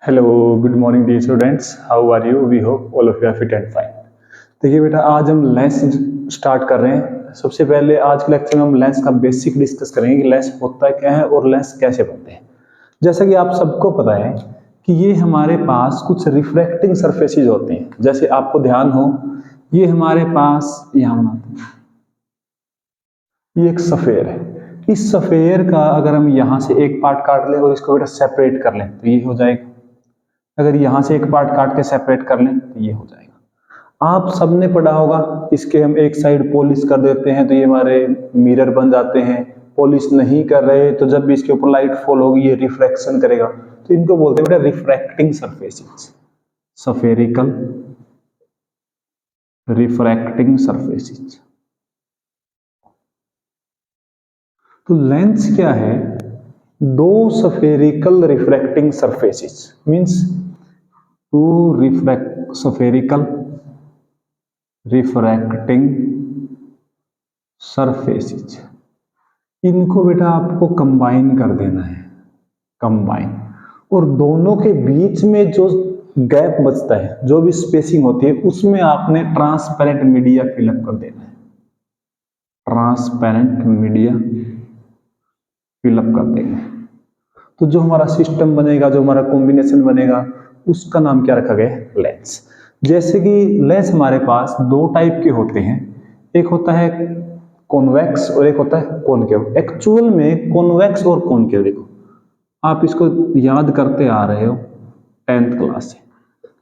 Hello, good morning dear students. How are you? We hope all of you are fit and fine. देखिए बेटा, आज हम lens start कर रहे हैं। सबसे पहले आज के लेक्चर में हम लेंस का बेसिक डिस्कस करेंगे कि लेंस होता क्या है और लेंस कैसे बनते हैं। जैसा कि आप सबको पता है कि ये हमारे पास कुछ रिफ्रैक्टिंग सरफेसेज होते हैं। जैसे आपको ध्यान हो, ये हमारे पास यहाँ बनाते हैं, ये एक सफेयर है। इस सफेयर का अगर हम यहाँ से एक पार्ट काट लें और इसको बेटा सेपरेट कर लें तो ये हो जाएगा। अगर यहाँ से एक पार्ट काट के सेपरेट कर लें तो ये हो जाएगा। आप सबने पढ़ा होगा, इसके हम एक साइड पॉलिश कर देते हैं तो ये हमारे मिरर बन जाते हैं। पॉलिश नहीं कर रहे तो जब भी इसके ऊपर लाइट फॉल होगी ये रिफ्लेक्शन करेगा, तो इनको बोलते हैं बेटा refracting surfaces, spherical refracting surfaces. तो लेंस क्या है? दो spherical refracting surfaces means two refract spherical refracting surfaces. इनको बेटा आपको कंबाइन कर देना है, कंबाइन। और दोनों के बीच में जो गैप बचता है, जो भी स्पेसिंग होती है, उसमें आपने ट्रांसपेरेंट मीडिया फिलअप कर देना है। ट्रांसपेरेंट मीडिया फिलअप कर देंगे तो जो हमारा सिस्टम बनेगा, जो हमारा कॉम्बिनेशन बनेगा, उसका नाम क्या रखा गया? लेंस। जैसे कि लेंस हमारे पास दो टाइप के होते हैं, एक होता है कॉन्वेक्स और एक होता है कॉनकेव। एक्चुअल में कॉन्वेक्स और कॉनकेव, देखो आप इसको याद करते आ रहे हो 10th क्लास से,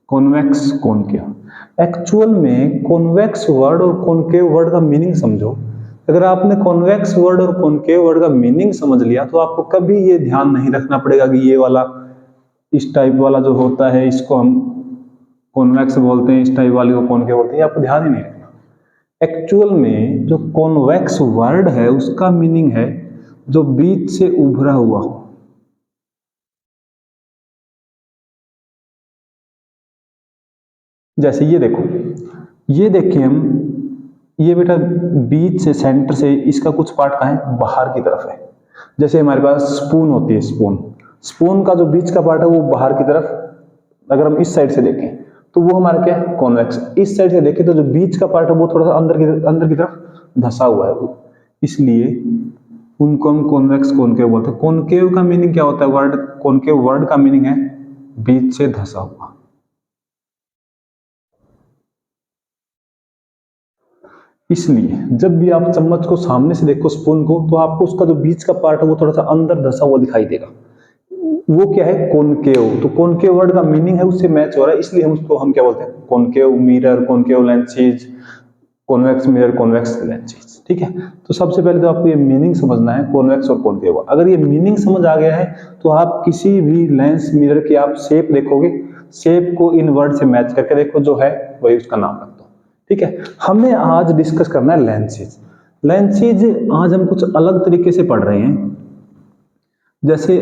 कॉन्वेक्स कॉनकेव। एक्चुअल में कॉन्वेक्स वर्ड और कॉनकेव वर्ड का मीनिंग समझो। अगर आपने कॉन्वेक्स वर्ड और कॉनकेव वर्ड का मीनिंग समझ लिया तो आपको कभी ये ध्यान नहीं रखना पड़ेगा कि ये वाला, इस टाइप वाला जो होता है इसको हम कॉन्वेक्स बोलते हैं, इस टाइप वाले को कॉनकेव बोलते हैं। आपको ध्यान ही नहीं रखना। एक्चुअल में जो कॉन्वेक्स वर्ड है उसका मीनिंग है जो बीच से उभरा हुआ हो। जैसे ये देखो, ये देखें हम, ये बेटा बीच से, सेंटर से इसका कुछ पार्ट कहाँ है? बाहर की तरफ है। जैसे हमारे पास स्पून होती है, स्पून, स्पून का जो बीच का पार्ट है वो बाहर की तरफ, अगर हम इस साइड से देखें तो वो हमारा क्या है? कॉन्वेक्स। इस साइड से देखें तो जो बीच का पार्ट है वो थोड़ा सा अंदर की तरफ धंसा हुआ है, इसलिए उनको हम कॉन्वेक्स कॉनकेव बोलते हैं। कॉनकेव का मीनिंग क्या होता है? वर्ड कॉनकेव वर्ड का मीनिंग है बीच से धंसा हुआ। इसलिए जब भी आप चम्मच को सामने से देखो, स्पून को, तो आपको उसका जो बीच का पार्ट है वो थोड़ा सा अंदर धंसा हुआ दिखाई देगा। वो क्या है? कॉनकेव। तो कॉनकेव वर्ड का मीनिंग है उससे मैच हो रहा है, इसलिए हम उसको हम क्या बोलते हैं? Concave mirror, concave lenses, convex mirror, convex lenses. ठीक है, तो सबसे पहले तो आपको ये मीनिंग समझना है कॉन्वेक्स और कॉनकेव। अगर ये मीनिंग समझ आ गया है तो आप किसी भी लेंस मिरर की आप शेप देखोगे, शेप को इन वर्ड से मैच करके देखो, जो है वही उसका नाम रख दो। ठीक है, हमने आज डिस्कस करना है लेंसेज। लेंसेज आज हम कुछ अलग तरीके से पढ़ रहे हैं। जैसे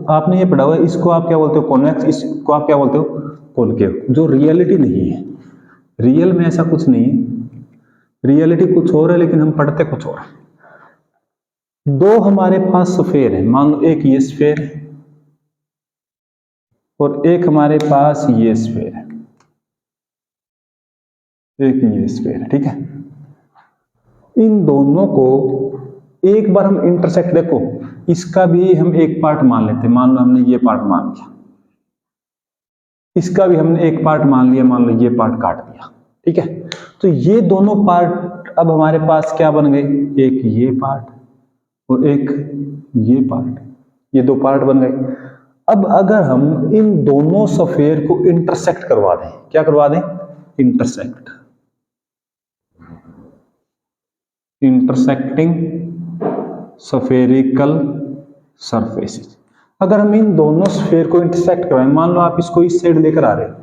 आपने ये पढ़ा हुआ है, इसको आप क्या बोलते हो? कॉन्वेक्स। इसको आप क्या बोलते हो? कॉनकेव। जो रियलिटी नहीं है, रियल में ऐसा कुछ नहीं है, रियलिटी कुछ और है लेकिन हम पढ़ते कुछ और है। दो हमारे पास स्फेयर है, मान लो एक ये स्फेयर है और एक हमारे पास ये स्फेयर है, एक ये स्फेयर है। ठीक है, इन दोनों को एक बार हम इंटरसेक्ट, देखो इसका भी हम एक पार्ट मान लेते हैं। मान लो हमने ये पार्ट मान लिया, इसका भी हमने एक पार्ट मान लिया, मान लो ये पार्ट काट दिया। ठीक है, तो ये दोनों पार्ट अब हमारे पास क्या बन गए? एक ये पार्ट और एक ये पार्ट, ये दो पार्ट बन गए। अब अगर हम इन दोनों सफेयर को इंटरसेक्ट करवा दें, क्या करवा दें? Intersect, intersecting spherical surfaces. अगर हम इन दोनों स्फेयर को इंटरसेक्ट करवाएं, मान लो आप इसको इस साइड लेकर आ रहे हो,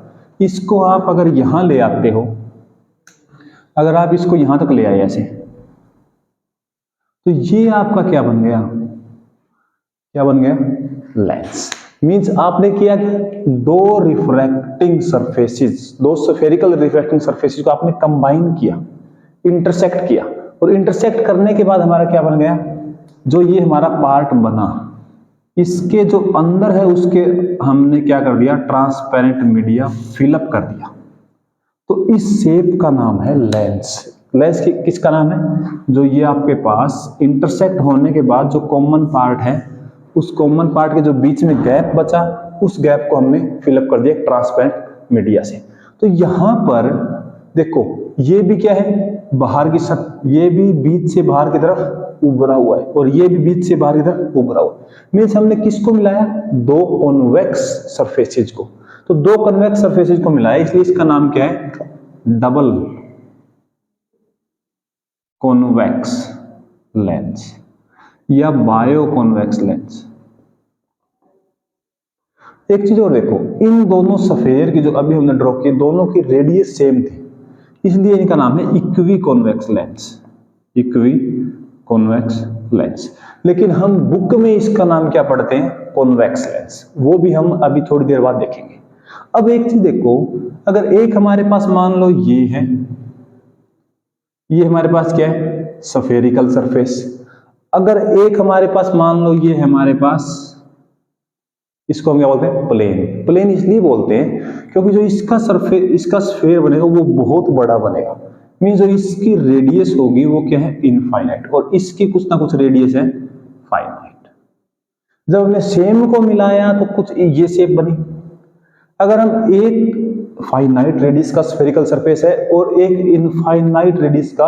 इसको आप अगर यहां ले आते हो, अगर आप इसको यहां तक ले आए ऐसे, तो ये आपका क्या बन गया? क्या बन गया? लेंस। मींस आपने किया दो रिफ्रैक्टिंग सरफेसेस, दो स्फेरिकल रिफ्रैक्टिंग सरफेसेस को आपने कंबाइन किया, इंटरसेक्ट किया, और इंटरसेक्ट करने के बाद हमारा क्या बन गया? जो ये हमारा पार्ट बना, इसके जो अंदर है उसके हमने क्या कर दिया, ट्रांसपेरेंट मीडिया फिलअप कर दिया। तो इस शेप का नाम है लेंस। लेंस किसका नाम है? जो ये आपके पास इंटरसेक्ट होने के बाद जो कॉमन पार्ट है, उस कॉमन पार्ट के जो बीच में गैप बचा, उस गैप को हमने फिलअप कर दिया ट्रांसपेरेंट मीडिया से। तो यहां पर देखो, ये भी क्या है, बाहर की ये भी बीच से बाहर की तरफ उभरा हुआ है और ये भी बीच से बाहर की तरफ उभरा हुआ है। मीन्स हमने किसको मिलाया? दो कॉन्वेक्स सरफेसेज को। तो दो कॉन्वेक्स सरफेसेज को मिलाया, इसलिए इसका नाम क्या है? डबल कॉन्वेक्स लेंस या बायो कॉन्वेक्स लेंस। एक चीज और देखो, इन दोनों सफेयर की जो अभी हमने ड्रॉ की, दोनों की रेडियस सेम थी, इसलिए इनका नाम है equi convex lens. Equi convex lens. लेकिन हम बुक में इसका नाम क्या पढ़ते हैं? Convex lens. वो भी हम अभी थोड़ी देर बाद देखेंगे। अब एक चीज देखो, अगर एक हमारे पास मान लो ये है, ये हमारे पास क्या है? Spherical surface. अगर एक हमारे पास मान लो ये है हमारे पास, इसको हम क्या बोलते हैं? प्लेन। प्लेन इसलिए बोलते हैं क्योंकि जो इसका सरफेस, इसका स्फीयर बनेगा वो बहुत बड़ा बनेगा। मीन जो इसकी रेडियस होगी वो क्या है? इनफाइनाइट, और इसकी कुछ ना कुछ रेडियस है फाइनाइट। जब हमने सेम को मिलाया तो कुछ ये शेप बनी। अगर हम एक फाइनाइट रेडियस का स्फेरिकल सरफेस है और एक इनफाइनाइट रेडियस का,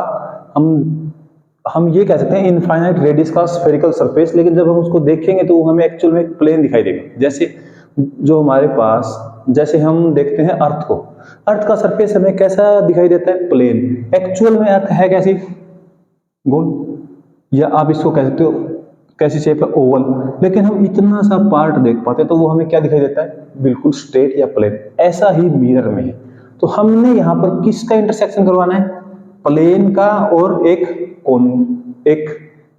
हम ये कह सकते हैं इनफाइनाइट रेडियस का स्फेरिकल सरफेस, लेकिन जब हम उसको देखेंगे तो हमें एक्चुअल में एक प्लेन दिखाई देगा। जैसे जो हमारे पास, जैसे हम देखते हैं अर्थ को, अर्थ का सरफेस हमें कैसा दिखाई देता है? प्लेन। एक्चुअल में अर्थ है कैसी? गोल, या आप इसको कह सकते हो कैसी शेप है? ओवल। लेकिन हम इतना सा पार्ट देख पाते हैं तो वो हमें क्या दिखाई देता है? बिल्कुल स्ट्रेट या प्लेन। ऐसा ही मिरर में है। तो हमने यहाँ पर किसका इंटरसेक्शन करवाना है? प्लेन का और एक कोन। एक,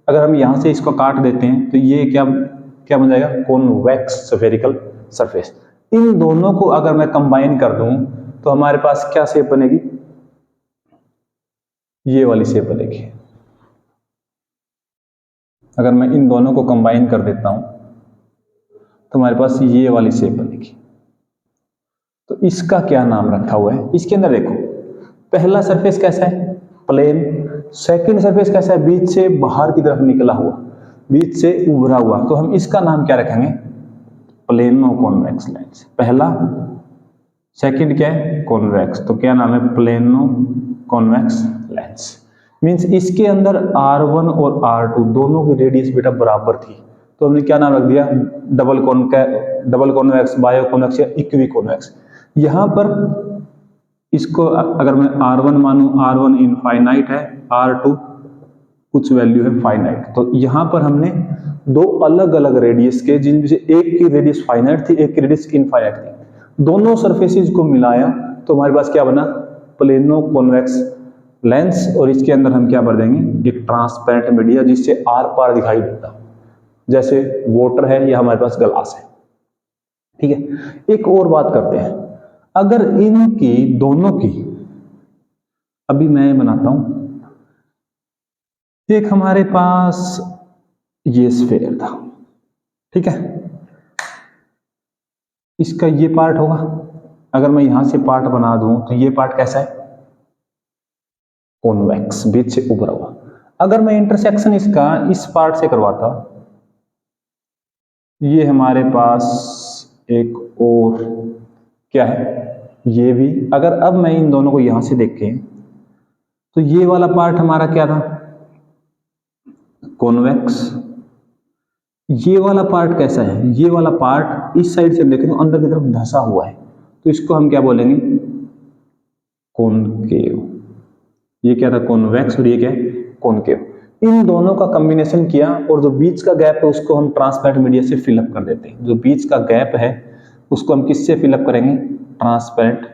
अगर हम यहां से इसको काट देते हैं तो ये क्या क्या बन जाएगा? Convex spherical surface. इन दोनों को अगर मैं कंबाइन कर दूं तो हमारे पास क्या शेप बनेगी? ये वाली शेप बनेगी। अगर मैं इन दोनों को कंबाइन कर देता हूं तो हमारे पास ये वाली शेप बनेगी। तो इसका क्या नाम रखा हुआ है? इसके अंदर देखो, पहला सरफेस कैसा है? प्लेन। सेकंड सरफेस कैसा है? बीच से बाहर की तरफ निकला हुआ, बीच से उभरा हुआ। तो हम इसका नाम क्या रखेंगे? Plano convex lens. पहला, सेकंड क्या है? कॉन्वेक्स। तो क्या नाम है? Plano convex lens. मींस इसके अंदर R1 और R2 दोनों की रेडियस बेटा बराबर थी, तो हमने क्या नाम रख दिया? डबल कॉन्वेक्स, बायो कॉन्वेक्स या इक्वी कॉन्वेक्स। यहां पर इसको अगर मैं R1 मानूं, R1 इनफाइनाइट है, R2 कुछ वैल्यू है फाइनाइट। तो यहां पर हमने दो अलग अलग रेडियस के, जिनमें से एक की रेडियस फाइनाइट थी, एक की रेडियस इनफाइनाइट थी, दोनों सरफेसेज को मिलाया तो हमारे पास क्या बना? Plano convex lens. और इसके अंदर हम क्या भर देंगे? एक ट्रांसपेरेंट मीडिया जिससे आर पार दिखाई देता, जैसे वाटर है या हमारे पास ग्लास है। ठीक है। एक और बात करते हैं, अगर इनकी दोनों की, अभी मैं बनाता हूं, एक हमारे पास ये स्फीयर था, ठीक है, इसका ये पार्ट होगा। अगर मैं यहां से पार्ट बना दूं तो ये पार्ट कैसा है? कॉन्वेक्स, बीच से उभरा हुआ। अगर मैं इंटरसेक्शन इसका इस पार्ट से करवाता, ये हमारे पास एक और क्या है? ये भी। अगर अब मैं इन दोनों को यहां से देखें तो ये वाला पार्ट हमारा क्या था? कॉन्वेक्स। ये वाला पार्ट कैसा है? ये वाला पार्ट इस साइड से देखें तो अंदर की तरफ धंसा हुआ है, तो इसको हम क्या बोलेंगे? कॉनकेव। ये क्या था? कॉन्वेक्स, और ये क्या है? कॉनकेव। इन दोनों का कॉम्बिनेशन किया और जो बीच का गैप है उसको हम ट्रांसपेरेंट मीडिया से फिलअप कर देते हैं। जो बीच का गैप है उसको हम किससे फिलअप करेंगे? ट्रांसपेरेंट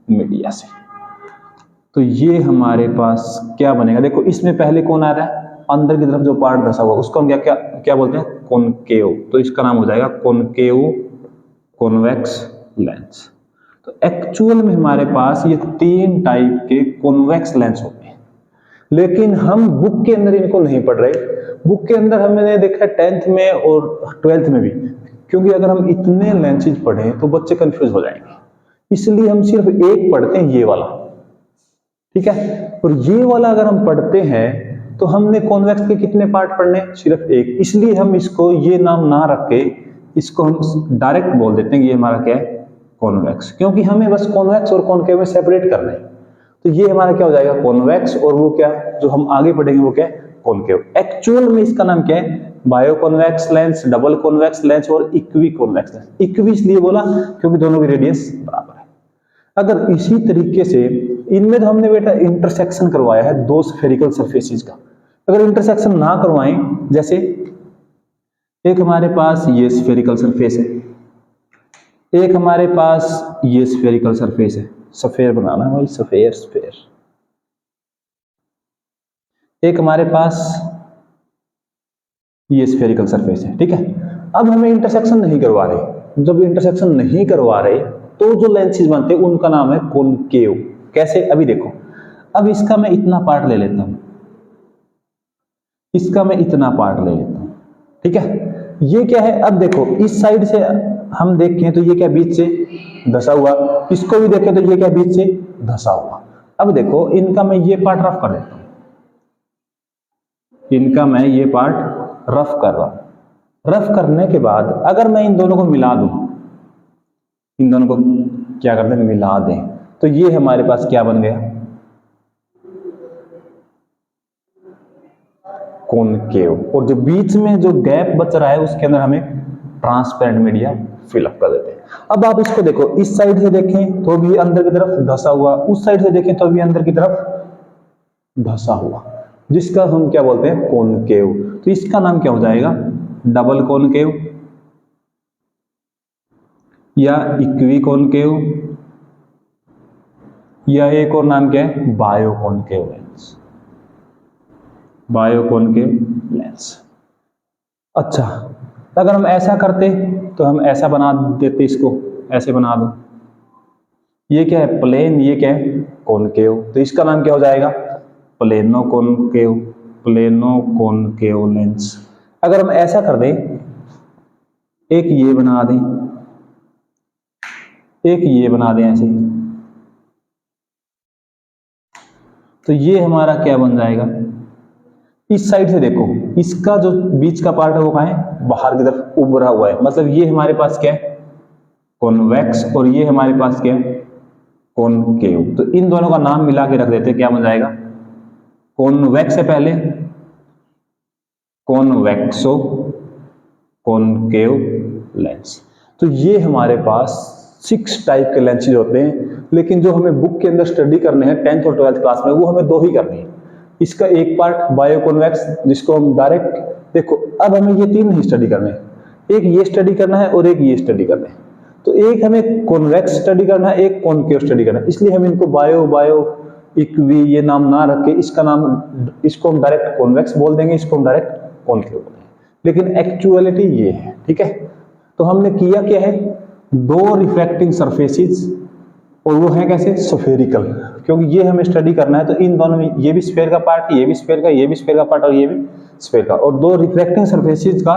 मीडिया से। तो ये हमारे पास क्या बनेगा? देखो, इसमें पहले कौन आ रहा है? अंदर की तरफ जो पार्ट धंसा हुआ, उसको हम क्या क्या क्या बोलते हैं? कॉनकेव। तो इसका नाम हो जाएगा कॉनकेव कॉन्वेक्स लेंस। तो एक्चुअल में हमारे पास ये तीन टाइप के कॉन्वेक्स लेंस होते हैं, लेकिन हम बुक के अंदर इनको नहीं पढ़ रहे। बुक के अंदर हमने देखा 10th में और 12th में भी, क्योंकि अगर हम इतने लेंसेज पढ़ें तो बच्चे कंफ्यूज हो जाएंगे, इसलिए हम सिर्फ एक पढ़ते हैं, ये वाला, ठीक है। और ये वाला अगर हम पढ़ते हैं तो हमने कॉन्वेक्स के कितने पार्ट पढ़ने, सिर्फ एक, इसलिए हम इसको ये नाम ना रख के इसको हम डायरेक्ट बोल देते हैं कि ये हमारा क्या है, कॉन्वेक्स, क्योंकि हमें बस कॉन्वेक्स और कॉनकेव में सेपरेट करना है। तो ये हमारा क्या हो जाएगा, कॉन्वेक्स, और वो क्या जो हम आगे पढ़ेंगे वो क्या है, कॉनकेव। एक्चुअल में इसका नाम क्या है, bio convex lens, double convex lens और इक्वी कॉन्वेक्स लेंस। इक्वी इसलिए बोला क्योंकि दोनों की रेडियस बराबर है। अगर इसी तरीके से इनमें तो हमने बेटा इंटरसेक्शन करवाया है दो स्फेरिकल सरफेसेस का, अगर इंटरसेक्शन ना करवाएं, जैसे एक हमारे पास ये स्फेरिकल सरफेस है, एक हमारे पास ये स्फेरिकल सरफेस है, सफेयर बनाना है भाई, सफेयर स्फेयर, एक हमारे पास ये स्फेरिकल सरफेस है, ठीक है। अब हमें इंटरसेक्शन नहीं करवा रहे, जब इंटरसेक्शन नहीं करवा रहे तो जो लेंसेज बनते हैं उनका नाम है कॉनकेव। कैसे, अभी देखो, अब इसका मैं इतना पार्ट ले लेता हूं, इसका मैं इतना पार्ट ले लेता हूं, ठीक है। ये क्या है, अब देखो इस साइड से हम देखें तो ये क्या बीच से धसा हुआ, इसको भी देखें तो ये क्या बीच से धसा हुआ। अब देखो इनका मैं ये पार्ट रफ कर देता हूं, इनका मैं ये पार्ट रफ कर रहा हूं। रफ करने के बाद अगर मैं इन दोनों को मिला दूं, इन दोनों को क्या करते हैं, मिला दें, तो ये हमारे पास क्या बन गया, कॉनकेव। और जो बीच में जो गैप बच रहा है उसके अंदर हमें ट्रांसपेरेंट मीडिया फिलअप कर देते हैं। अब आप इसको देखो, इस साइड से देखें तो भी अंदर की तरफ धसा हुआ, उस साइड से देखें तो भी अंदर की तरफ धसा हुआ, जिसका हम क्या बोलते हैं, कॉनकेव। तो इसका नाम क्या हो जाएगा, डबल कॉनकेव या इक्वी कॉनकेव, या एक और नाम क्या है, bio concave lens, bio concave lens. अच्छा, अगर हम ऐसा करते तो हम ऐसा बना देते, इसको ऐसे बना दो, ये क्या है, प्लेन, ये क्या है, कॉनकेव, तो इसका नाम क्या हो जाएगा, plano concave, plano concave lens. अगर हम ऐसा कर दें, एक ये बना दें, एक ये बना दें ऐसे, तो ये हमारा क्या बन जाएगा, इस साइड से देखो इसका जो बीच का पार्ट है वो कहाँ है, बाहर की तरफ उभरा हुआ है, मतलब ये हमारे पास क्या है, कॉन्वेक्स, और ये हमारे पास क्या है, कॉनकेव। तो इन दोनों का नाम मिला के रख देते हैं, क्या बन जाएगा, कॉन्वेक्स से पहले कॉन्वेक्सो कॉनकेव लेंस। तो ये हमारे पास 6 टाइप के लेंसेज होते हैं, लेकिन जो हमें बुक के अंदर स्टडी करने हैं 10th और 12th क्लास में, वो हमें 2 ही करनी है। इसका एक पार्ट बायो कॉन्वेक्स, जिसको हम डायरेक्ट देखो, अब हमें ये 3 नहीं स्टडी करने, एक ये स्टडी करना है और एक ये स्टडी करना है। तो एक हमें कॉन्वेक्स स्टडी करना है, एक कॉनकेव स्टडी करना है, इसलिए हम इनको बायो इक्वी ये नाम ना रख के इसका नाम, इसको हम डायरेक्ट कॉन्वेक्स बोल देंगे, इसको हम डायरेक्ट कॉनकेव बोल देंगे, लेकिन एक्चुअलिटी ये है, ठीक है। तो हमने किया क्या है, 2 रिफ्रैक्टिंग सरफेसेस, और वो है कैसे, स्फेरिकल, क्योंकि ये हमें स्टडी करना है। तो इन दोनों में ये भी स्फेयर का पार्ट, ये भी स्फेयर का, ये भी स्फेयर का पार्ट, और ये भी स्फेयर का, और 2 रिफ्रैक्टिंग सरफेसेस का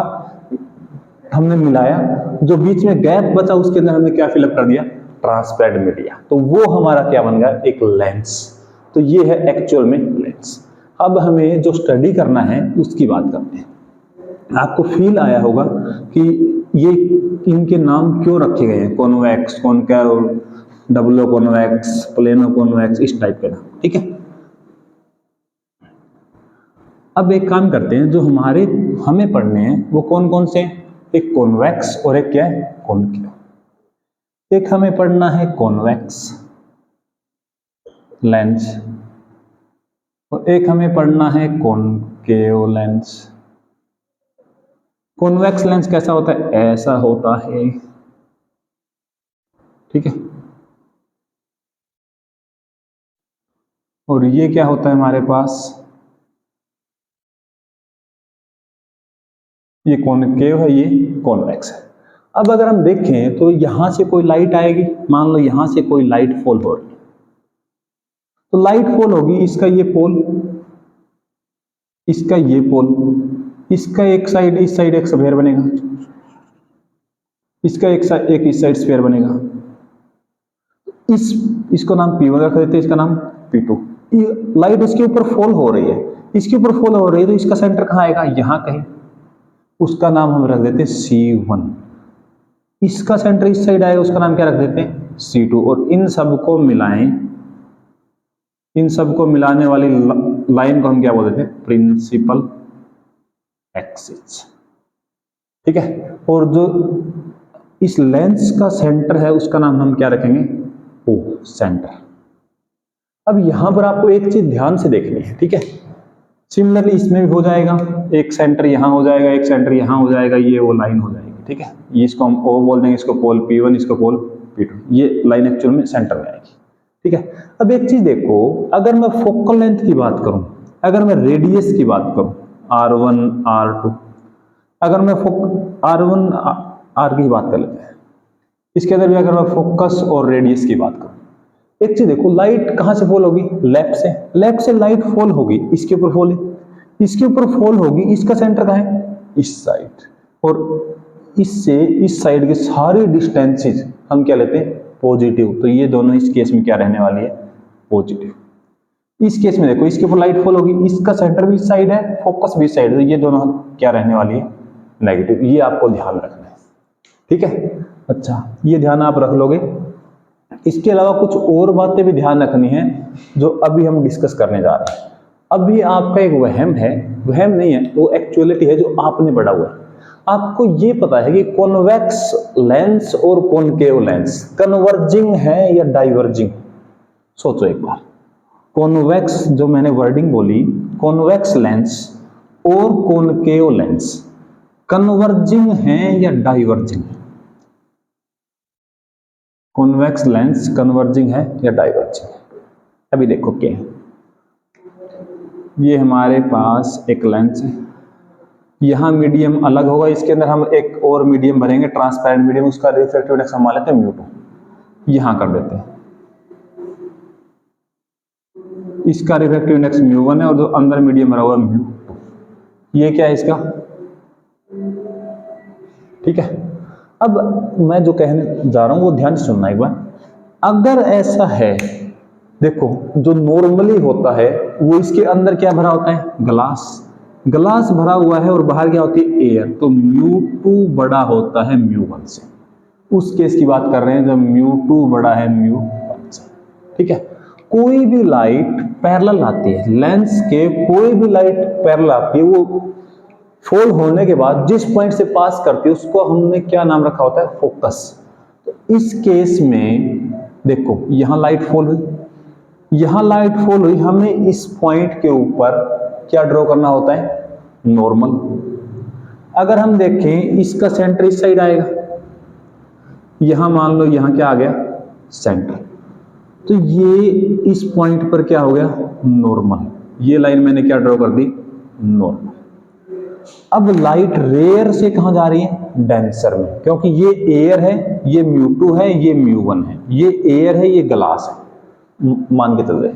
हमने मिलाया, जो बीच में गैप बचा उसके अंदर हमने क्या फिलअप कर दिया, ट्रांसपेरेंट मीडिया, तो वो हमारा क्या बन गया, एक लेंस। तो ये है एक्चुअल में लेंस। अब हमें जो स्टडी करना है उसकी बात करते हैं। आपको फील आया होगा कि ये इनके नाम क्यों रखे गए हैं, convex, concave, double convex, plano convex, इस टाइप के नाम, ठीक है। अब एक काम करते हैं, जो हमें पढ़ने हैं वो कौन कौन से, एक कॉन्वेक्स और एक क्या है, कॉनकेव। एक हमें पढ़ना है कॉन्वेक्स लेंस, और एक हमें पढ़ना है कॉनकेव लेंस। कॉन्वेक्स लेंस कैसा होता है, ऐसा होता है, ठीक है। और ये क्या होता है हमारे पास, ये कॉनकेव है, ये कॉन्वेक्स है। अब अगर हम देखें तो यहां से कोई लाइट आएगी, मान लो यहां से कोई लाइट फॉल हो रही है, तो लाइट फॉल होगी, इसका ये पोल, इसका ये पोल, इसका एक साइड इस साइड एक स्फीयर बनेगा, इसका एक इस साइड स्फीयर बनेगा। इसको नाम P1 रख देते हैं, इसका नाम P2। लाइट इसके ऊपर फॉल हो रही है, इसके ऊपर फॉल हो रही है, तो इसका सेंटर कहाँ आएगा, यहां कहीं, उसका नाम हम रख देते हैं C1। इसका सेंटर इस साइड आएगा, उसका नाम क्या रख देते हैं, C2। और इन सबको मिलाएं, इन सबको मिलाने वाली लाइन को हम क्या बोल देते हैं, प्रिंसिपल एक्सिस। ठीक है। और जो इस लेंस का सेंटर है उसका नाम हम क्या रखेंगे, O सेंटर। अब यहां पर आपको एक चीज ध्यान से देखनी है, ठीक है। सिमिलरली इसमें भी हो जाएगा, एक सेंटर यहां हो जाएगा, एक सेंटर यहां हो जाएगा, ये वो लाइन हो जाएगी, ठीक है। ये इसको हम O बोल देंगे, इसको पोल P1, इसको पोल P2। ये लाइन एक्चुअल में सेंटर में आएगी, ठीक है। अब एक चीज देखो, अगर मैं फोकल लेंथ की बात करूं, अगर मैं रेडियस की बात करूं, R1 R2, अगर मैं R1 R की बात कर लेते हैं, इसके अंदर भी अगर मैं फोकस और रेडियस की बात करूं, एक चीज देखो, लाइट कहां से फॉल होगी, लेफ्ट से लाइट फॉल होगी, इसके ऊपर फॉल है, इसके ऊपर फॉल होगी, इसका सेंटर कहां है, इस साइड। और इससे इस साइड के सारे डिस्टेंसेस हम क्या लेते हैं, पॉजिटिव। तो ये दोनों इस केस में क्या रहने वाली है, पॉजिटिव। इस केस में देखो, इसके ऊपर लाइट फॉल होगी, इसका सेंटर भी इस साइड है, फोकस भी इस साइड है, तो ये दोनों क्या रहने वाली है, नेगेटिव। ये आपको ध्यान रखना है, ठीक है। अच्छा, ये ध्यान आप रख लोगे। इसके अलावा कुछ और बातें भी ध्यान रखनी है जो अभी हम डिस्कस करने जा रहे हैं। अभी आपका एक वहम है, वहम नहीं है, वो एक्चुअलिटी है जो आपने पढ़ा हुआ है। आपको ये पता है कि कॉन्वेक्स लेंस और कॉनकेव लेंस कन्वर्जिंग है या डाइवर्जिंग। सोचो एक बार, कॉन्वेक्स जो मैंने वर्डिंग बोली, कॉन्वेक्स लेंस और कॉनकेव लेंस कन्वर्जिंग है या डाइवर्जिंग। कॉन्वेक्स लेंस कन्वर्जिंग है या डाइवर्जिंग। अभी देखो क्या है, ये हमारे पास एक लेंस है, यहाँ मीडियम अलग होगा, इसके अंदर हम एक और मीडियम भरेंगे, ट्रांसपेरेंट मीडियम, उसका रिफ्रैक्टिव इंडेक्स हम मान लेते हैं μ2, यहाँ कर देते हैं। इसका रिफ्रैक्टिव इंडेक्स μ1 है और जो अंदर मीडियम भरा हुआ μ2, ये क्या है इसका, ठीक है। अब मैं जो कहने जा रहा हूं वो ध्यान से सुनना एक बार। अगर ऐसा है, देखो जो नॉर्मली होता है वो इसके अंदर क्या भरा होता है, ग्लास भरा हुआ है और बाहर क्या होती है, एयर। तो μ2 बड़ा होता है μ1 से। उस केस की बात कर रहे हैं जब μ2 बड़ा है μ1 से, ठीक है। कोई भी लाइट पैरेलल आती है, लेंस के कोई भी लाइट पैरेलल आती है, वो फॉल होने के बाद जिस पॉइंट से पास करती है उसको हमने क्या नाम रखा होता है, फोकस। तो इस केस में देखो, यहां लाइट फॉल हुई, यहां लाइट फॉल हुई, हमें इस पॉइंट के ऊपर क्या ड्रॉ करना होता है, नॉर्मल। अगर हम देखें, इसका सेंटर इस साइड आएगा, यहां मान लो यहां क्या आ गया, सेंटर। तो ये इस पॉइंट पर क्या हो गया, नॉर्मल। ये लाइन मैंने क्या ड्रॉ कर दी, नॉर्मल। अब लाइट रेयर से कहां जा रही है, डेंसर में, क्योंकि ये एयर है, ये μ2 है, ये μ1 है, ये एयर है, ये ग्लास है, मान के चल रहे।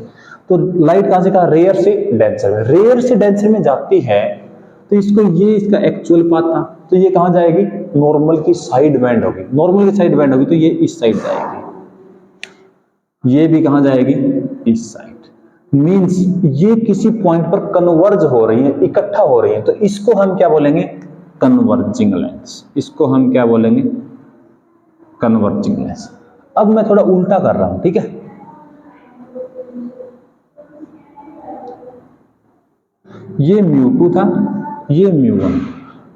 तो लाइट कहां से, कहा, रेयर से डेंसर में। रेयर से डेंसर में जाती है तो इसको, ये इसका एक्चुअल पाथ था, तो ये कहां जाएगी, नॉर्मल की साइड बैंड होगी, नॉर्मल की साइड बैंड होगी, तो ये इस साइड जाएगी, ये भी कहां जाएगी, इस साइड। मींस ये किसी पॉइंट पर कन्वर्ज हो रही है, इकट्ठा हो रही है, तो इसको हम क्या बोलेंगे, कन्वर्जिंग लेंस। इसको हम क्या बोलेंगे, कन्वर्जिंग लेंस। अब मैं थोड़ा उल्टा कर रहा हूं, ठीक है। ये μ2 था, ये μ1।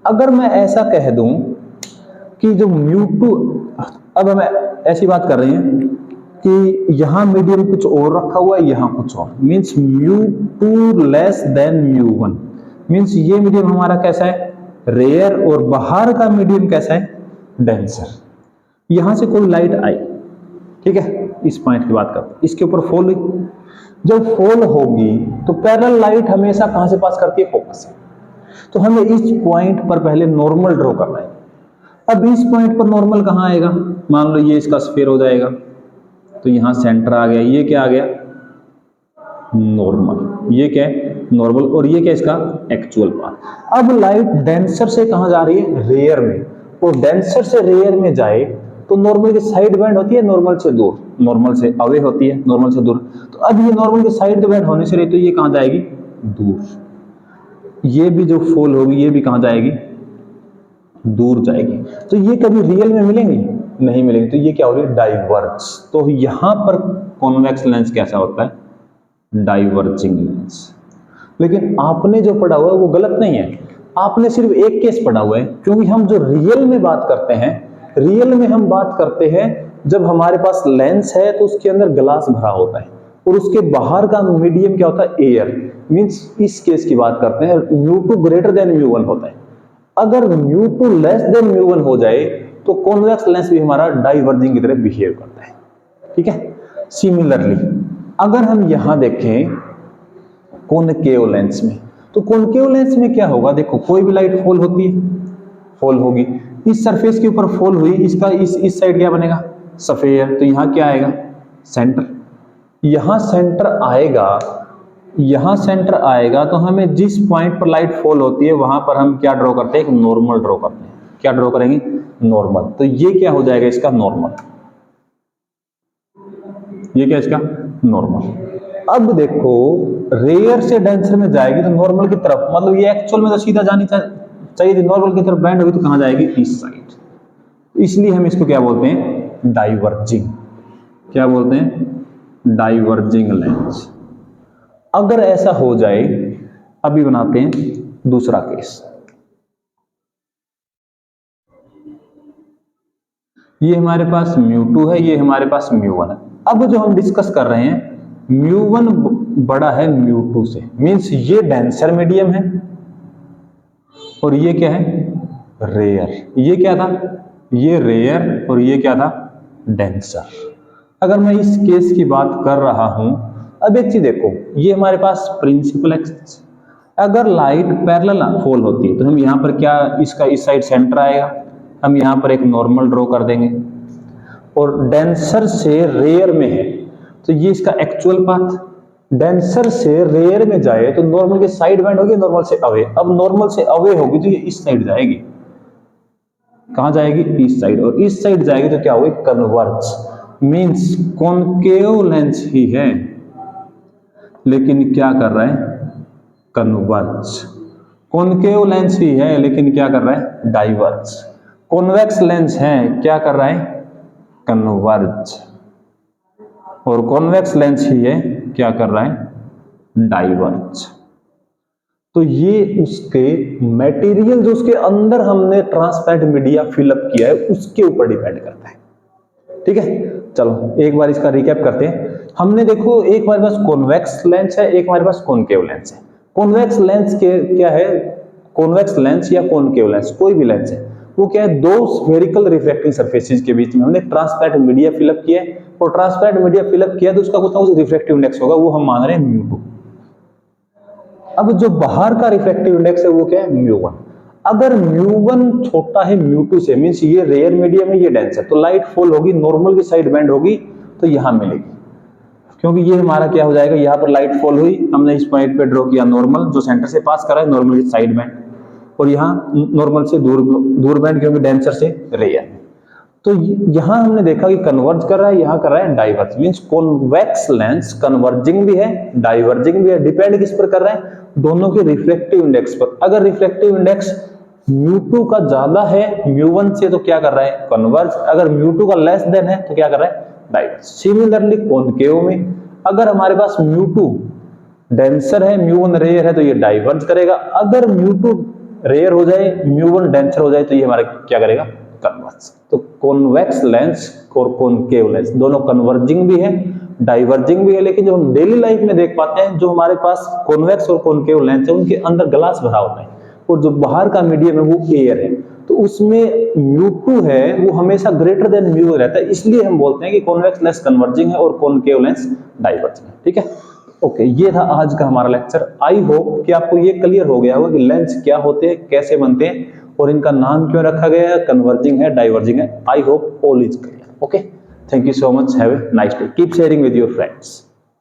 अगर मैं ऐसा कह दूं कि जो μ2, अब हम ऐसी बात कर रहे हैं कि यहां मीडियम कुछ और रखा हुआ है, यहां कुछ और, मींस μ2 लेस देन μ1। मींस ये मीडियम हमारा कैसा है, रेयर, और बाहर का मीडियम कैसा है, डेंसर। यहां से कोई लाइट आई, ठीक है, इस पॉइंट की बात करते हैं, इसके ऊपर फॉल हुई। जब फॉल होगी तो पैरेलल लाइट हमेशा कहां से पास करती है, फोकस से। तो हमें इस पॉइंट पर पहले नॉर्मल ड्रॉ करना है। अब इस पॉइंट पर नॉर्मल कहां आएगा, मान लो ये इसका स्फीयर हो जाएगा, तो यहां सेंटर आ गया, ये क्या आ गया, नॉर्मल। ये क्या है? नॉर्मल। और ये क्या इसका? Actual path. अब लाइट डेंसर से कहां जा रही है? रेयर में। और डेंसर से रेयर में जाए तो नॉर्मल की साइड बैंड होती है नॉर्मल से दूर, नॉर्मल से अवे होती है, नॉर्मल से दूर। तो अब ये नॉर्मल की साइड बैंड होने से रही तो ये कहां जाएगी? दूर। ये भी जो फॉल होगी ये भी कहां जाएगी? दूर जाएगी। तो ये कभी रियल में मिलेंगी? नहीं मिलेंगी। तो ये क्या हो रही है? डाइवर्ज। तो यहां पर कॉन्वेक्स लेंस कैसा होता है? Diverging lens. लेकिन आपने जो पढ़ा हुआ है वो गलत नहीं है, आपने सिर्फ एक केस पढ़ा हुआ है। क्योंकि हम जो रियल में बात करते हैं, रियल में हम बात करते हैं जब हमारे पास लेंस है तो उसके अंदर ग्लास भरा होता है और उसके बाहर का मीडियम क्या होता है? एयर। मींस इस केस की बात करते हैं, μ2 ग्रेटर देन μ1 होता है। अगर μ2 लेस देन μ1 हो जाए तो कॉन्वेक्स लेंस भी हमारा डाइवर्जिंग की तरह बिहेव करता है। ठीक है। सिमिलरली अगर हम यहां देखें कॉनकेव लेंस में, तो कॉनकेव लेंस में क्या होगा? देखो कोई भी लाइट फॉल होती है, फॉल होगी, इस सरफेस के ऊपर फॉल हुई, इसका इस साइड क्या बनेगा? सफेयर। तो यहां क्या आएगा? सेंटर। यहां सेंटर आएगा, यहां सेंटर आएगा तो हमें जिस पॉइंट पर लाइट फॉल होती है वहां पर हम क्या ड्रॉ करते हैं? एक नॉर्मल ड्रॉ करते हैं। क्या ड्रॉ करेंगे? नॉर्मल। तो ये क्या हो जाएगा? इसका नॉर्मल। ये क्या इसका? नॉर्मल। अब देखो रेयर से डेंसर में जाएगी तो नॉर्मल की तरफ, मतलब ये एक्चुअल में तो सीधा जानी चाहिए थी, नॉर्मल की तरफ बैंड होगी तो कहां जाएगी? इस साइड। इसलिए हम इसको क्या बोलते हैं? डाइवर्जिंग। क्या बोलते हैं? Diverging lens. अगर ऐसा हो जाए, अभी बनाते हैं दूसरा केस। ये हमारे पास μ2 है, ये हमारे पास μ1 है। अब जो हम डिस्कस कर रहे हैं, μ1 बड़ा है μ2 से, मींस ये डेंसर मीडियम है और ये क्या है? रेयर। ये क्या था? ये रेयर और ये क्या था? डेंसर। अगर मैं इस केस की बात कर रहा हूं, अब एक चीज देखो, ये हमारे पास प्रिंसिपल एक्सिस, अगर लाइट पैरेलल फॉल होती है तो हम यहां पर क्या, इसका इस साइड सेंटर आएगा, हम यहां पर एक नॉर्मल ड्रॉ कर देंगे। और डेंसर से रेयर में है तो ये इसका एक्चुअल पाथ। डेंसर से रेयर में जाए तो नॉर्मल की साइड बैंड होगी, नॉर्मल से अवे। अब नॉर्मल से अवे होगी तो ये इस साइड जाएगी। कहां जाएगी? इस साइड। और इस साइड जाएगी तो क्या होगी? कन्वर्ज। मींस कॉनकेव लेंस ही है लेकिन क्या कर रहा है? कन्वर्ज। कॉनकेव लेंस ही है लेकिन क्या कर रहा है? डाइवर्ज। कॉन्वेक्स लेंस है, क्या कर रहा है? कन्वर्ज। और कॉन्वेक्स लेंस ही है, क्या कर रहा है? डाइवर्ज। तो ये उसके मटेरियल जो उसके अंदर हमने ट्रांसपेरेंट मीडिया फिलअप किया है उसके ऊपर डिपेंड करता है। ठीक है। चलो एक बार इसका रिकैप करते हैं। हमने देखो, एक हमारे पास कॉन्वेक्स लेंस है, एक हमारे पास कॉनकेव लेंस है। कॉन्वेक्स लेंस के क्या है? कॉन्वेक्स लेंस या कॉनकेव लेंस, कोई भी लेंस है, वो क्या है? दो स्फेरिकल रिफ्रैक्टिंग सरफेसेस के बीच में हमने ट्रांसपेरेंट मीडिया फिलअप किया है, और ट्रांसपेरेंट मीडिया फिलअप किया तो उसका कुछ ना कुछ रिफ्रैक्टिव इंडेक्स होगा, वो हम मान रहे हैं μ2। अब जो बाहर का रिफ्रैक्टिव इंडेक्स है वो क्या है? μ1। अगर μ1 छोटा है μ2 से, मींस ये रेयर मीडियम है, ये डेंसर, तो लाइट फॉल होगी, नॉर्मल की साइड बैंड होगी तो यहां मिलेगी। क्योंकि ये हमारा क्या हो जाएगा? यहां पर लाइट फॉल हुई, हमने इस पॉइंट पे ड्रॉ किया नॉर्मल जो सेंटर से पास कर रहा है, नॉर्मल की साइड बैंड, और यहाँ नॉर्मल से दूर बैंड क्योंकि डेंसर से रेयर। तो यहां हमने देखा कि कन्वर्ज कर रहा है, यहां कर रहा है diverge. Means convex lens converging भी है, डाइवर्जिंग भी है। डिपेंड किस पर कर रहा है? दोनों के रिफ्लेक्टिव इंडेक्स पर। अगर रिफ्लेक्टिव इंडेक्स μ2 का ज्यादा है μ1 से तो क्या कर रहा है? कन्वर्ज। अगर μ2 का लेस देन है तो क्या कर रहा है? डाइवर्ज। सिमिलरली कॉनकेव में अगर हमारे पास μ2 डेंसर है, μ1 रेयर है तो ये डाइवर्ज करेगा। अगर μ2 रेयर हो जाए, μ1 डेंसर हो जाए तो ये हमारा क्या करेगा? कन्वर्ज। तो कॉन्वेक्स लेंस और कॉनकेव लेंस दोनों कन्वर्जिंग भी है, डाइवर्जिंग भी है। लेकिन जो हम डेली लाइफ में देख पाते हैं, जो हमारे पास कॉन्वेक्स और कॉनकेव लेंस है उनके अंदर ग्लास भरा होता है और जो बाहर का मीडियम है वो एयर है, तो उसमें μ2 है वो हमेशा ग्रेटर देन μ1 रहता है। इसलिए हम बोलते हैं कि कॉन्वेक्स लेंस कन्वर्जिंग है और कॉनकेव लेंस डाइवर्जिंग है। ठीक है। ओके, ये था आज का हमारा लेक्चर। आई होप कि आपको ये क्लियर हो गया होगा कि लेंस क्या होते हैं, कैसे बनते हैं और इनका नाम क्यों रखा गया है, कन्वर्जिंग है, डाइवर्जिंग है। I hope all is clear. Okay, thank you so much, have a nice day, keep sharing with your friends.